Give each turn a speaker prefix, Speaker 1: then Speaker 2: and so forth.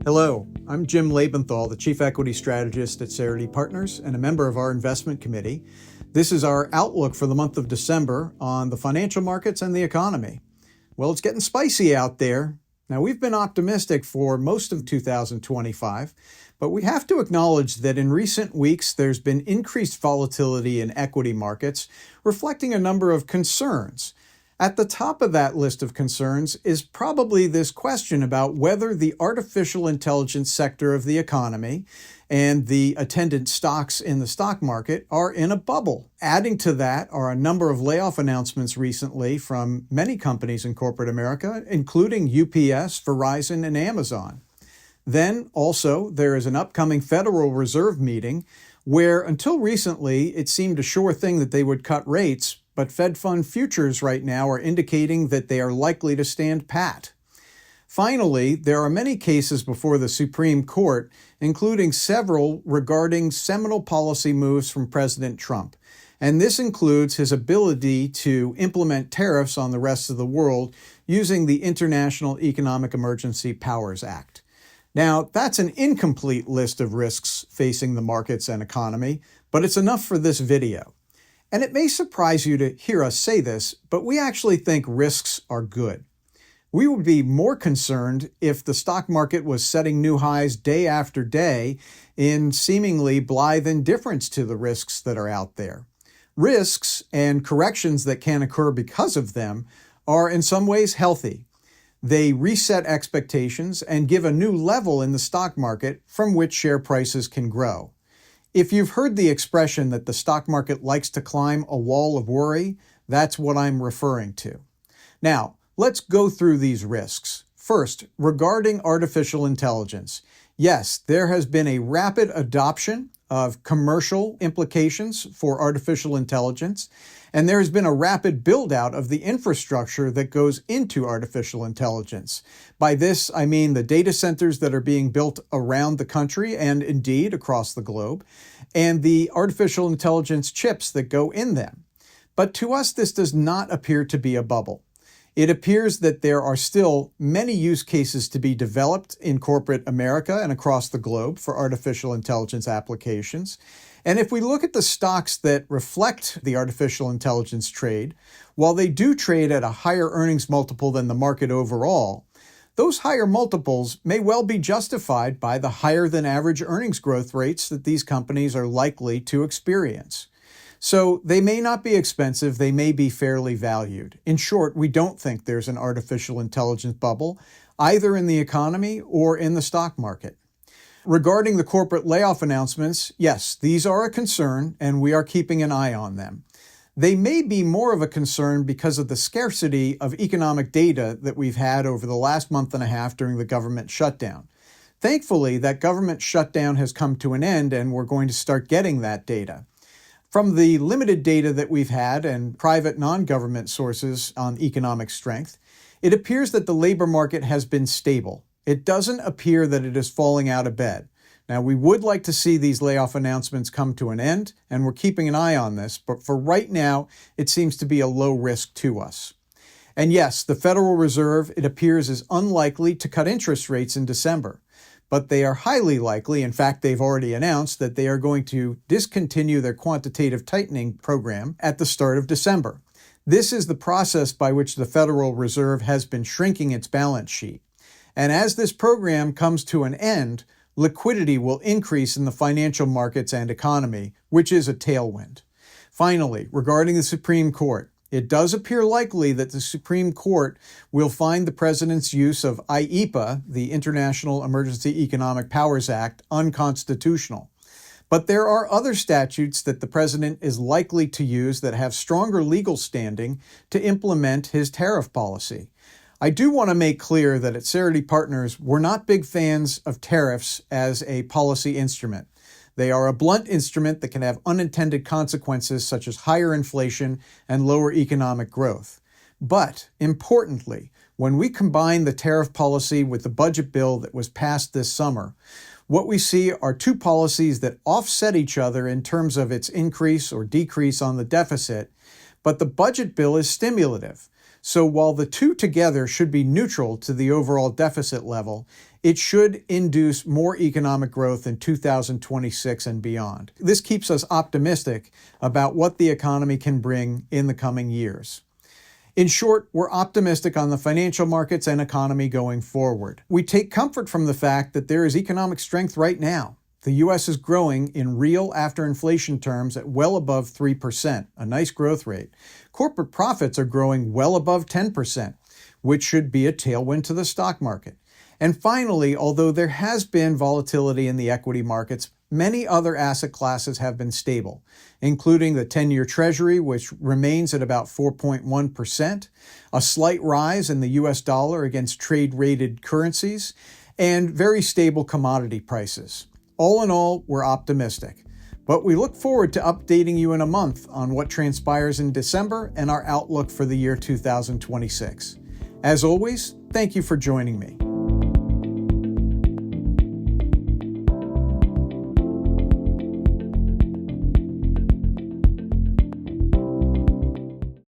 Speaker 1: Hello, I'm Jim Lebenthal, the Chief Equity Strategist at Strategist Partners and a member of our investment committee. This is our outlook for the month of December on the financial markets and the economy. Well, it's getting spicy out there. Now, we've been optimistic for most of 2025, but we have to acknowledge that in recent weeks, there's been increased volatility in equity markets, reflecting a number of concerns. At the top of that list of concerns is probably this question about whether the artificial intelligence sector of the economy and the attendant stocks in the stock market are in a bubble. Adding to that are a number of layoff announcements recently from many companies in corporate America, including UPS, Verizon, and Amazon. Then also there is an upcoming Federal Reserve meeting where until recently it seemed a sure thing that they would cut rates, but Fed fund futures right now are indicating that they are likely to stand pat. Finally, there are many cases before the Supreme Court, including several regarding seminal policy moves from President Trump. And this includes his ability to implement tariffs on the rest of the world using the International Economic Emergency Powers Act. Now, that's an incomplete list of risks facing the markets and economy, but it's enough for this video. And it may surprise you to hear us say this, but we actually think risks are good. We would be more concerned if the stock market was setting new highs day after day in seemingly blithe indifference to the risks that are out there. Risks and corrections that can occur because of them are in some ways healthy. They reset expectations and give a new level in the stock market from which share prices can grow. If you've heard the expression that the stock market likes to climb a wall of worry, that's what I'm referring to. Now, let's go through these risks. First, regarding artificial intelligence. Yes, there has been a rapid adoption of commercial implications for artificial intelligence, and there has been a rapid build-out of the infrastructure that goes into artificial intelligence. By this, I mean the data centers that are being built around the country and indeed across the globe, and the artificial intelligence chips that go in them. But to us, this does not appear to be a bubble. It appears that there are still many use cases to be developed in corporate America and across the globe for artificial intelligence applications. And if we look at the stocks that reflect the artificial intelligence trade, while they do trade at a higher earnings multiple than the market overall, those higher multiples may well be justified by the higher than average earnings growth rates that these companies are likely to experience. So they may not be expensive, they may be fairly valued. In short, we don't think there's an artificial intelligence bubble, either in the economy or in the stock market. Regarding the corporate layoff announcements, yes, these are a concern and we are keeping an eye on them. They may be more of a concern because of the scarcity of economic data that we've had over the last month and a half during the government shutdown. Thankfully, that government shutdown has come to an end and we're going to start getting that data. From the limited data that we've had and private non-government sources on economic strength, it appears that the labor market has been stable. It doesn't appear that it is falling out of bed. Now, we would like to see these layoff announcements come to an end, and we're keeping an eye on this, but for right now, it seems to be a low risk to us. And yes, the Federal Reserve, it appears, is unlikely to cut interest rates in December. But they are highly likely, in fact, they've already announced that they are going to discontinue their quantitative tightening program at the start of December. This is the process by which the Federal Reserve has been shrinking its balance sheet. And as this program comes to an end, liquidity will increase in the financial markets and economy, which is a tailwind. Finally, regarding the Supreme Court, it does appear likely that the Supreme Court will find the president's use of IEPA, the International Emergency Economic Powers Act, unconstitutional. But there are other statutes that the president is likely to use that have stronger legal standing to implement his tariff policy. I do want to make clear that at Strategist Partners, we're not big fans of tariffs as a policy instrument. They are a blunt instrument that can have unintended consequences such as higher inflation and lower economic growth. But importantly, when we combine the tariff policy with the budget bill that was passed this summer, what we see are two policies that offset each other in terms of its increase or decrease on the deficit, but the budget bill is stimulative. So while the two together should be neutral to the overall deficit level, it should induce more economic growth in 2026 and beyond. This keeps us optimistic about what the economy can bring in the coming years. In short, we're optimistic on the financial markets and economy going forward. We take comfort from the fact that there is economic strength right now. The U.S. is growing in real after-inflation terms at well above 3%, a nice growth rate. Corporate profits are growing well above 10%, which should be a tailwind to the stock market. And finally, although there has been volatility in the equity markets, many other asset classes have been stable, including the 10-year Treasury, which remains at about 4.1%, a slight rise in the U.S. dollar against trade-rated currencies, and very stable commodity prices. All in all, we're optimistic. But we look forward to updating you in a month on what transpires in December and our outlook for the year 2026. As always, thank you for joining me.